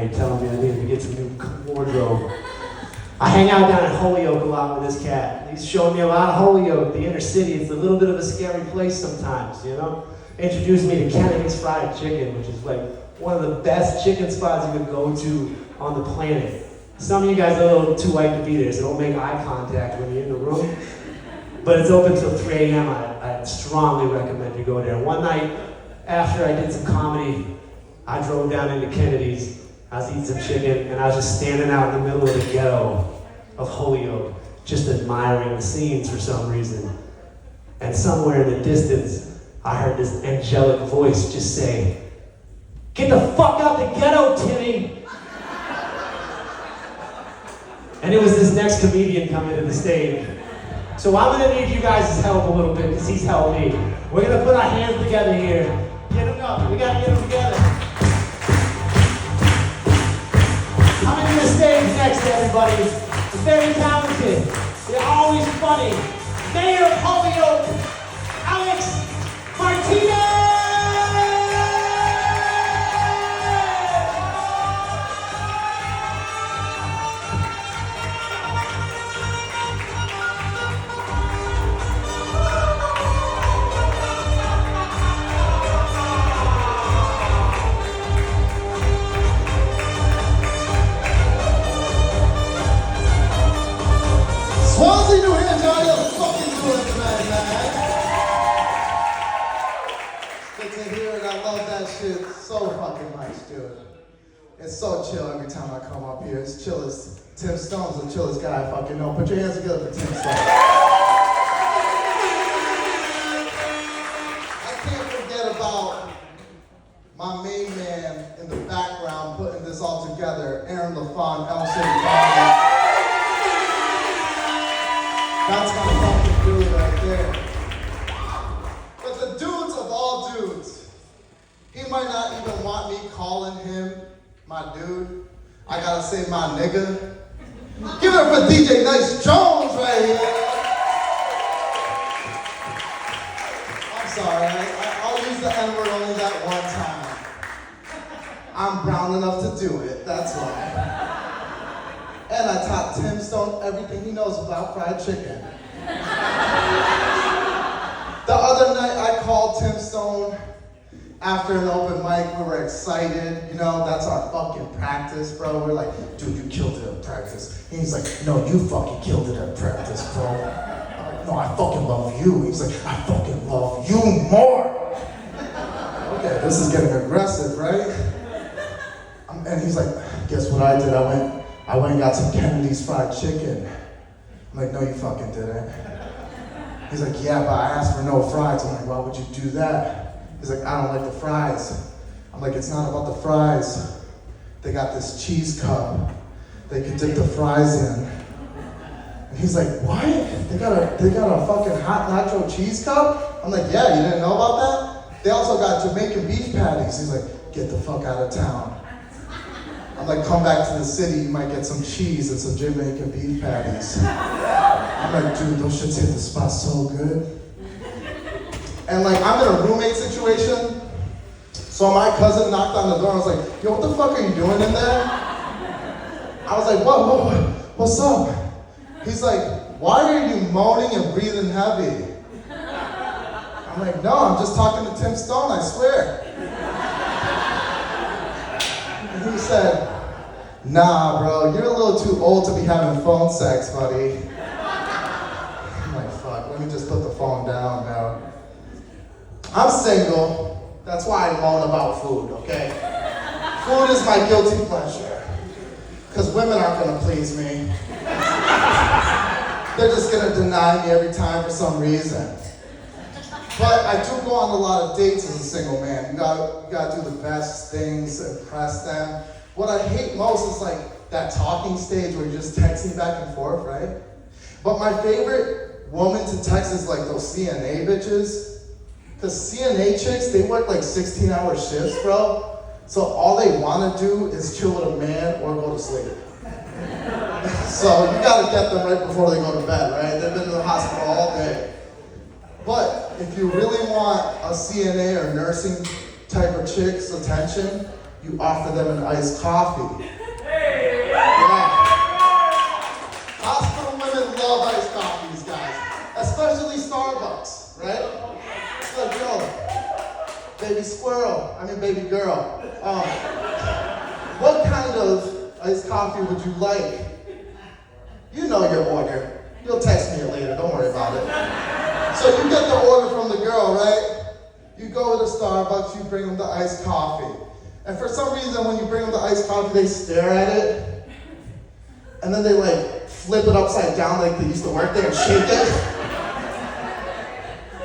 night telling me I needed to get some new wardrobe. I hang out down in Holyoke a lot with this cat. He's showing me a lot of Holyoke, the inner city. It's a little bit of a scary place sometimes, you know? Introduced me to Kennedy's Fried Chicken, which is like one of the best chicken spots you could go to on the planet. Some of you guys are a little too white to be there, so don't make eye contact when you're in the room. But it's open till 3 a.m. I strongly recommend you go there. One night, after I did some comedy, I drove down into Kennedy's. I was eating some chicken, and I was just standing out in the middle of the ghetto of Holyoke, just admiring the scenes for some reason. And somewhere in the distance, I heard this angelic voice just say, "Get the fuck out the ghetto, Timmy!" And it was this next comedian coming to the stage. So I'm gonna need you guys' help a little bit, because he's helped me. We're gonna put our hands together here. Get them up, we gotta get them together. Coming to the stage next, everybody. Very talented. They're always funny. Mayor of Holyoke, Alex Martinez! Swanzey New Hampshire, how you fucking doing tonight, man? Good to hear it. I love that shit so fucking much, dude. It's so chill every time I come up here. It's chill as Tim Stone's the chillest guy I fucking know. Put your hands together for Tim Stone. I can't forget about my main man in the background putting this all together, Aaron LaFont, El City Comedy. That's my fucking dude right there. But the dudes of all dudes, he might not even want me calling him my dude. I gotta say my nigga. Give it up for DJ Nice Jones right here. I'm sorry, I'll use the N-word only that one time. I'm brown enough to do it, that's why. And I taught Tim Stone everything he knows about fried chicken. The other night I called Tim Stone after an open mic. We were excited, you know, that's our fucking practice, bro. We're like, dude, you killed it at practice. And he's like, no, you fucking killed it at practice, bro. I'm like, no, I fucking love you. He's like, I fucking love you more. Okay, this is getting aggressive, right? And he's like, guess what I did? I went and got some Kennedy's Fried Chicken. I'm like, no, you fucking didn't. He's like, yeah, but I asked for no fries. I'm like, why would you do that? He's like, I don't like the fries. I'm like, it's not about the fries. They got this cheese cup. They can dip the fries in. And he's like, what? They got a fucking hot nacho cheese cup? I'm like, yeah, you didn't know about that? They also got Jamaican beef patties. He's like, get the fuck out of town. I'm like, come back to the city, you might get some cheese and some Jamaican beef patties. I'm like, dude, those shits hit the spot so good. And like, I'm in a roommate situation, so my cousin knocked on the door and I was like, yo, what the fuck are you doing in there? I was like, what's up? He's like, why are you moaning and breathing heavy? I'm like, no, I'm just talking to Tim Stone, I swear. He said, nah, bro, you're a little too old to be having phone sex, buddy. I'm like, fuck, let me just put the phone down now. I'm single, that's why I moan about food, okay? Food is my guilty pleasure, because women aren't gonna please me. They're just gonna deny me every time for some reason. But I do go on a lot of dates as a single man. You gotta do the best things, impress them. What I hate most is like that talking stage where you're just texting back and forth, right? But my favorite woman to text is like those CNA bitches. Because CNA chicks, they work like 16-hour shifts, bro. So all they wanna do is chill with a man or go to sleep. So you gotta get them right before they go to bed, right? They've been in the hospital all day. But if you really want a CNA or nursing type of chick's attention, you offer them an iced coffee. Yeah. Hospital women love iced coffees, guys. Especially Starbucks, right? It's like, yo, baby girl. What kind of iced coffee would you like? You know your order. You'll text me it later, don't worry about it. So you get the order from the girl, right? You go to Starbucks, you bring them the iced coffee. And for some reason, when you bring them the iced coffee, they stare at it. And then they like flip it upside down like they used to work there and shake it.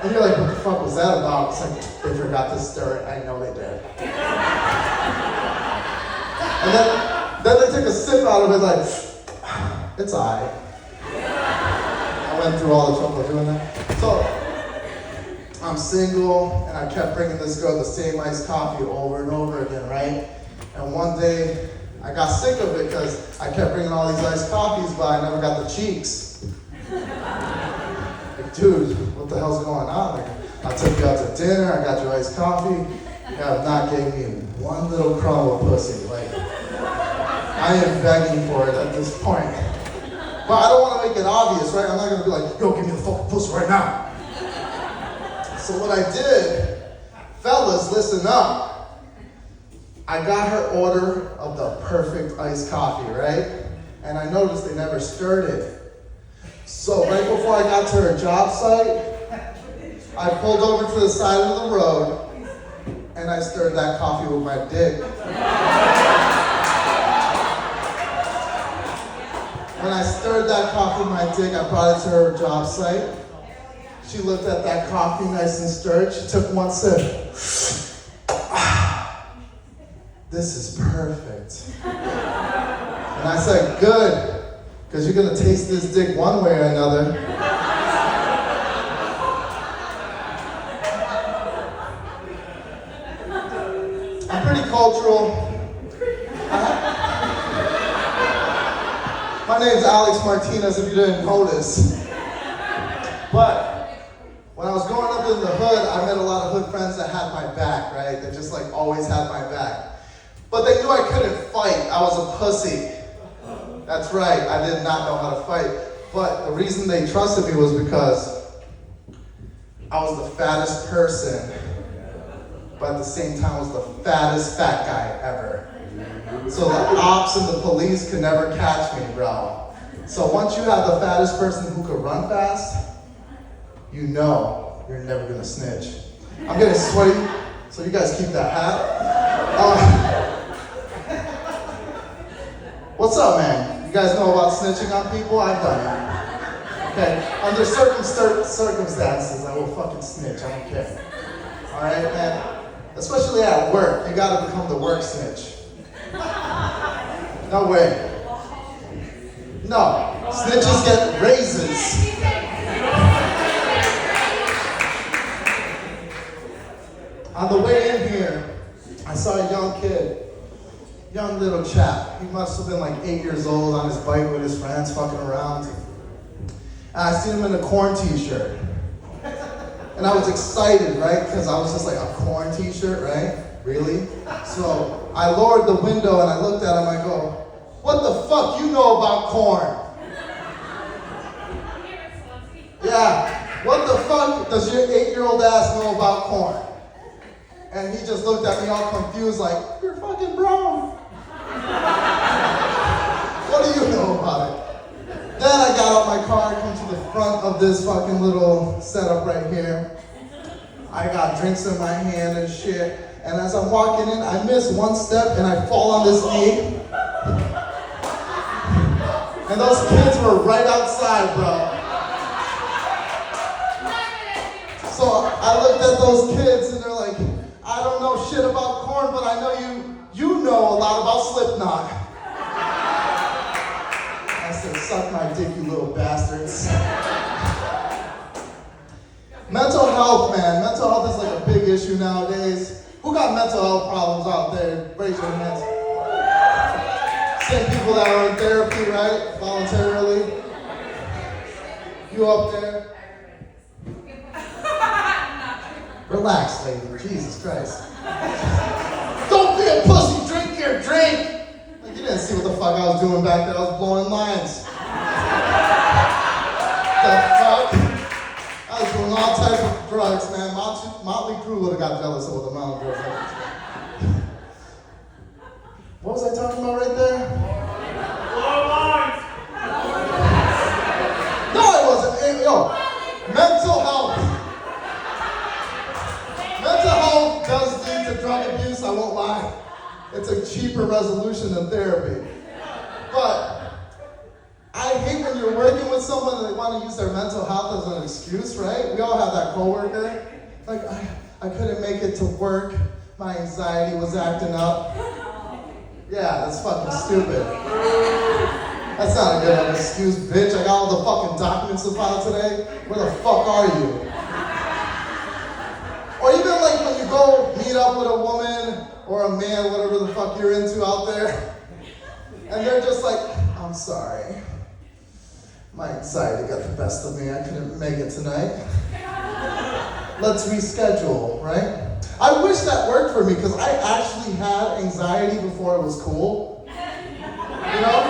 And you're like, what the fuck was that about? It's like, they forgot to stir it. I know they did. And then they took a sip out of it like, it's alright. I went through all the trouble doing that. So, I'm single, and I kept bringing this girl the same iced coffee over and over again, right? And one day, I got sick of it because I kept bringing all these iced coffees, but I never got the cheeks. Like, dude, what the hell's going on? Like, I took you out to dinner, I got you iced coffee. You have not gave me one little crumb of pussy. Like, I am begging for it at this point. But I don't want to make it obvious, right? I'm not going to be like, yo, give me the fucking pussy right now. So what I did, fellas, listen up. I got her order of the perfect iced coffee, right? And I noticed they never stirred it. So right before I got to her job site, I pulled over to the side of the road and I stirred that coffee with my dick. When I stirred that coffee with my dick, I brought it to her job site. She looked at that coffee nice and stirred. She took one sip. This is perfect. And I said, good, because you're going to taste this dick one way or another. I'm pretty cultural. My name's Alex Martinez, if you didn't notice. But when I was growing up in the hood, I met a lot of hood friends that had my back, right? They just like always had my back. But they knew I couldn't fight. I was a pussy. That's right, I did not know how to fight. But the reason they trusted me was because I was the fattest person, but at the same time I was the fattest fat guy ever. So the ops and the police could never catch me, bro. So once you have the fattest person who could run fast, you know you're never gonna snitch. I'm getting sweaty, so you guys keep that hat. What's up, man? You guys know about snitching on people? I've done it. Okay, under certain circumstances, I will fucking snitch. I don't care. All right, man? Especially at work, you gotta become the work snitch. No way. No, snitches get raises. On the way in here, I saw a young kid, young little chap. He must have been like 8 years old on his bike with his friends fucking around. And I seen him in a corn t-shirt. And I was excited, right? Because I was just like, a corn t-shirt, right? Really? So I lowered the window and I looked at him, I go, what the fuck you know about corn? Yeah, what the fuck does your 8-year-old ass know about corn? And he just looked at me all confused like, you're fucking brown. What do you know about it? Then I got out my car, come to the front of this fucking little setup right here. I got drinks in my hand and shit. And as I'm walking in, I miss one step and I fall on this knee. And those kids were right outside, bro. So I looked at those kids and they're like, I don't know shit about corn, but I know you know a lot about Slipknot. I said, suck my dick, you little bastards. Mental health, man. Mental health is like a big issue nowadays. Who got mental health problems out there? Raise your hands. Same people that are in therapy, right? Voluntarily. You up there? Relax, lady. Jesus Christ. Don't be a pussy, drink your drink. Like, you didn't see what the fuck I was doing back there. I was blowing lines. The fuck? I was doing all types of drugs, man. Motley Crue would have got jealous of what the amount of drugs I was doing. What was I talking about right there? No, it wasn't. Yo, mental health. Mental health does lead to drug abuse, I won't lie. It's a cheaper resolution than therapy. But I hate when you're working with someone and they want to use their mental health as an excuse, right? We all have that coworker. Like, I couldn't make it to work. My anxiety was acting up. Yeah, that's fucking stupid. That's not a good excuse, bitch. I got all the fucking documents to file today. Where the fuck are you? Or even like when you go meet up with a woman or a man, whatever the fuck you're into out there, and they're just like, I'm sorry. My anxiety got the best of me. I couldn't make it tonight. Let's reschedule, right? I wish that worked for me because I actually had anxiety before it was cool. You know?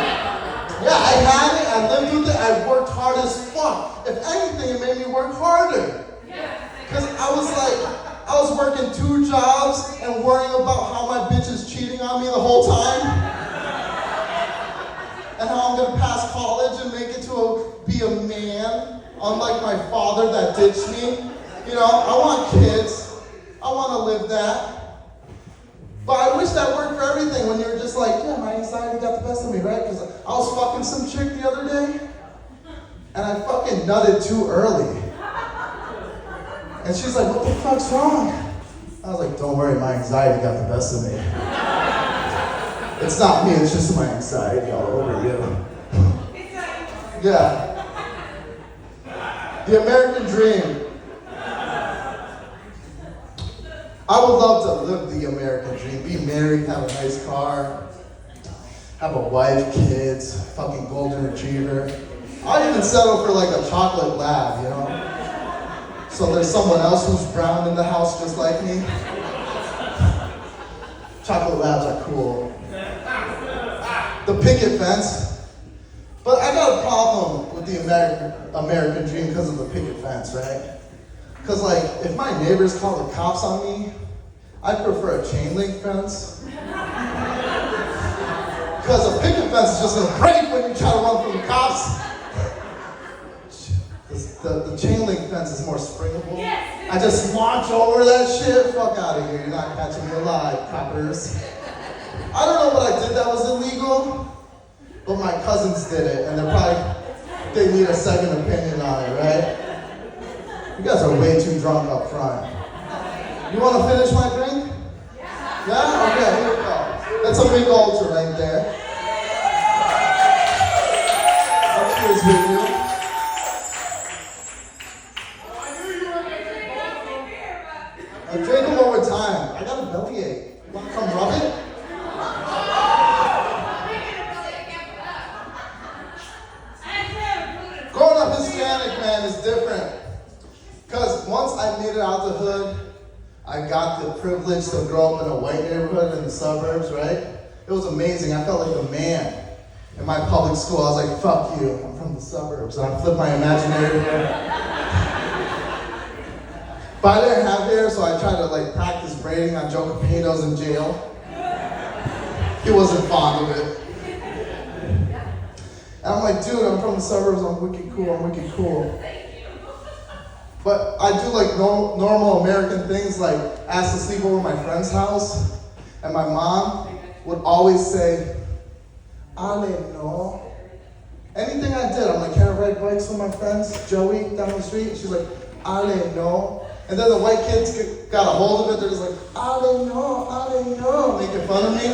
Yeah, I had it, I lived with it, I worked hard as fuck. If anything, it made me work harder. Because I was working 2 jobs and worrying about how my bitch is cheating on me the whole time. And how I'm gonna pass college and make it to be a man, unlike my father that ditched me. You know, I want kids. I want to live that. But I wish that worked for everything when you're just like, yeah, my anxiety got the best of me, right? Because I was fucking some chick the other day, and I fucking nutted too early. And she's like, what the fuck's wrong? I was like, don't worry, my anxiety got the best of me. It's not me, it's just my anxiety all over you. Yeah. The American dream. I would love to live the American dream. Be married, have a nice car, have a wife, kids, fucking golden retriever. I'd even settle for like a chocolate lab, you know? So there's someone else who's brown in the house just like me. Chocolate labs are cool. The picket fence. But I got a problem with the American dream because of the picket fence, right? Because, like, if my neighbors call the cops on me, I'd prefer a chain link fence. Because a picket fence is just going to break when you try to run from the cops. The chain link fence is more springable. I just launch over that shit. Fuck out of here. You're not catching me alive, coppers. I don't know what I did that was illegal, but my cousins did it, and they need a second opinion on it, right? You guys are way too drunk up front. You want to finish my drink? Yeah? Okay, here we go. That's a big ultra right there. Cheers with you. I'll drink them over time. I got a bellyache. You want to come rub it? Growing up Hispanic, man, is different. Because once I made it out the hood, I got the privilege to grow up in a white neighborhood in the suburbs, right? It was amazing. I felt like a man. In my public school, I was like, fuck you, I'm from the suburbs. And I flipped my imaginary hair. But I didn't have hair, so I tried to like practice braiding on Joe Capito's in jail. He wasn't fond of it. And I'm like, dude, I'm from the suburbs, I'm wicked cool. But I do like normal American things, like ask to sleep over at my friend's house, and my mom would always say, Ale no. Anything I did, I'm like, can I ride bikes with my friends, Joey, down the street? And she's like, Ale no. And then the white kids got a hold of it, they're just like, Ale no, making fun of me.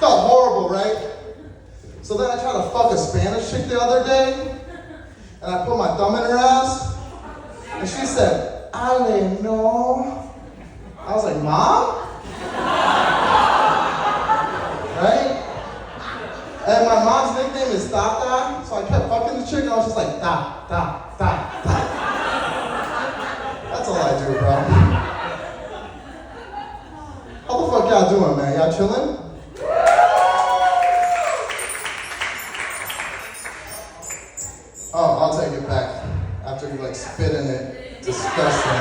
Felt horrible, right? So then I tried to fuck a Spanish chick the other day, and I put my thumb in her ass. And she said, Ale, no. I was like, Mom? Right? And my mom's nickname is Tata, so I kept fucking the chick, and I was just like, ta. That's all I do, bro. How the fuck y'all doing, man? Y'all chilling? Oh, I'll take it back. After you like spit in it. Disgusting.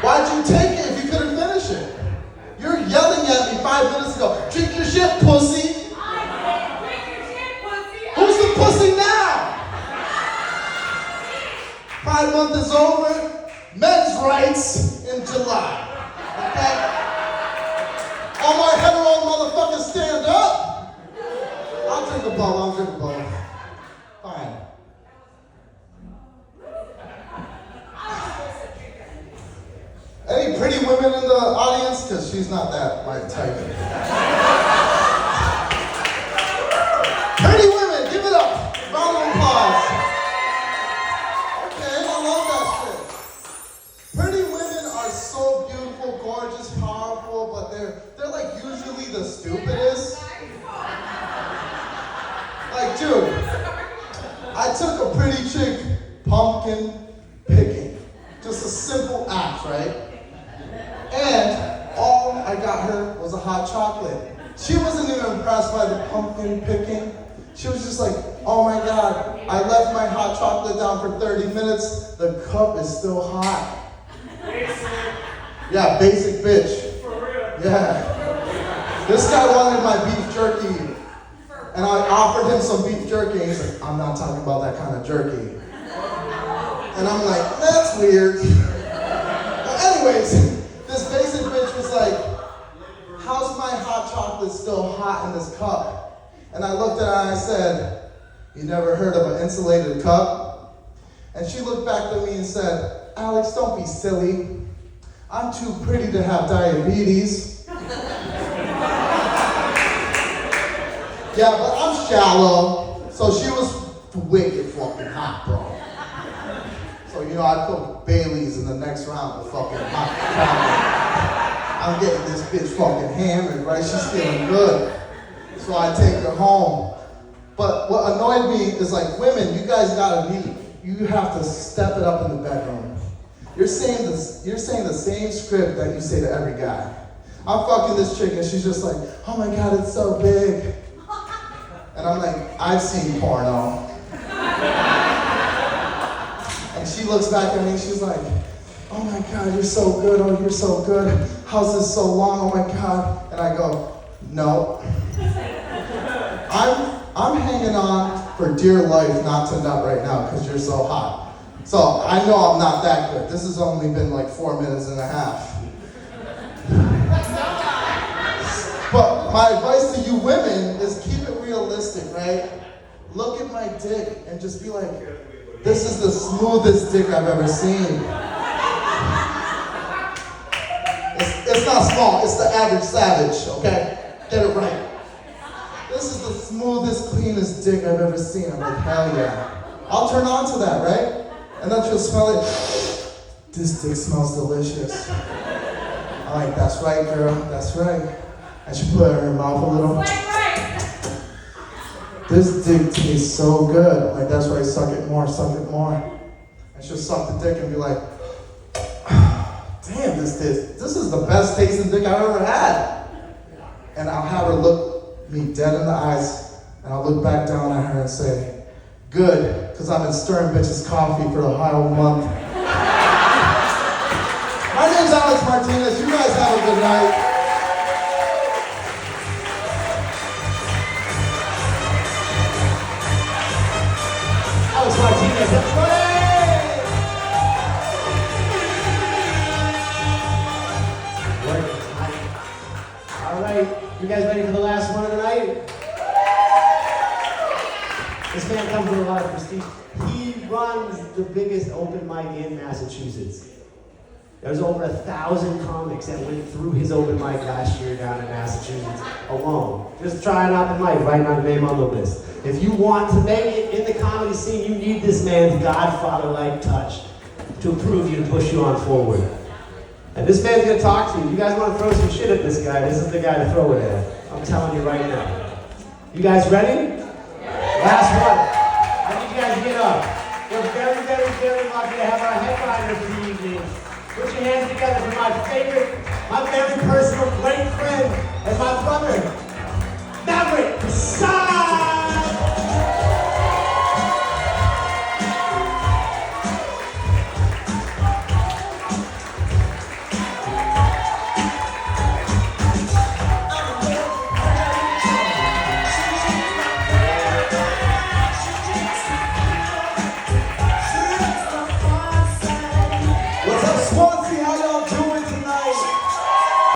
Why'd you take it if you couldn't finish it? You're yelling at me 5 minutes ago. Drink your shit, pussy. Drink your shit, pussy. Who's the pussy now? Pride Month is over. Men's rights in July. Okay? All my hetero motherfuckers stand up. I'll drink a bowl. Fine. Any pretty women in the audience? Because she's not that my type. Pretty women, give it up. Round of applause. Okay, I love that shit. Pretty women are so beautiful, gorgeous, powerful, but they're like usually the stupidest. Like, dude, I took a pretty chick pumpkin picking. Just a simple act, right? And all I got her was a hot chocolate. She wasn't even impressed by the pumpkin picking. She was just like, oh my God, I left my hot chocolate down for 30 minutes. The cup is still hot. Yeah, basic bitch. For real. Yeah. This guy wanted my beef jerky. And I offered him some beef jerky. And he's like, I'm not talking about that kind of jerky. And I'm like, that's weird. Well, anyways, this basic bitch was like, how's my hot chocolate still hot in this cup? And I looked at her and I said, you never heard of an insulated cup? And she looked back at me and said, Alex, don't be silly. I'm too pretty to have diabetes. Yeah, but I'm shallow. So she was wicked fucking hot, bro. So, you know, I put Bailey's in the next round of fucking hot chocolate. I'm getting this bitch fucking hammered, right? She's feeling good. So I take her home. But what annoyed me is like, women, you guys gotta be, you have to step it up in the bedroom. You're saying the same script that you say to every guy. I'm fucking this chick and she's just like, oh my God, it's so big. And I'm like, I've seen porno. And she looks back at me and she's like, oh my God, you're so good. Oh, you're so good. How's this so long? Oh my God. And I go, no. I'm hanging on for dear life not to nut right now because you're so hot. So I know I'm not that good. This has only been like 4 minutes and a half. But my advice to you women is keep it realistic, right? Look at my dick and just be like, this is the smoothest dick I've ever seen. It's not small, it's the average savage, okay? Get it right. This is the smoothest, cleanest dick I've ever seen. I'm like, hell yeah. I'll turn on to that, right? And then she'll smell it. This dick smells delicious. I'm like, that's right, girl, that's right. And she put it in her mouth a little. Right. This dick tastes so good. I'm like, that's right, suck it more, suck it more. And she'll suck the dick and be like, damn, this is the best tasting dick I've ever had. And I'll have her look me dead in the eyes, and I'll look back down at her and say, good, because I've been stirring bitches coffee for the whole month. My name's Alex Martinez. You guys have a good night. Alex Martinez, everybody! All right, you guys ready for the last one of the night? This man comes with a lot of prestige. He runs the biggest open mic in Massachusetts. There's over 1,000 comics that went through his open mic last year down in Massachusetts alone. Just trying out the mic, writing my name on the list. If you want to make it in the comedy scene, you need this man's godfather-like touch to approve you and push you on forward. And this man's gonna talk to you. You guys wanna throw some shit at this guy, this is the guy to throw it at. I'm telling you right now. You guys ready? Last one. I need you guys to get up. We're very lucky to have our headliner for the evening. Put your hands together for my favorite my very personal great friend and my brother.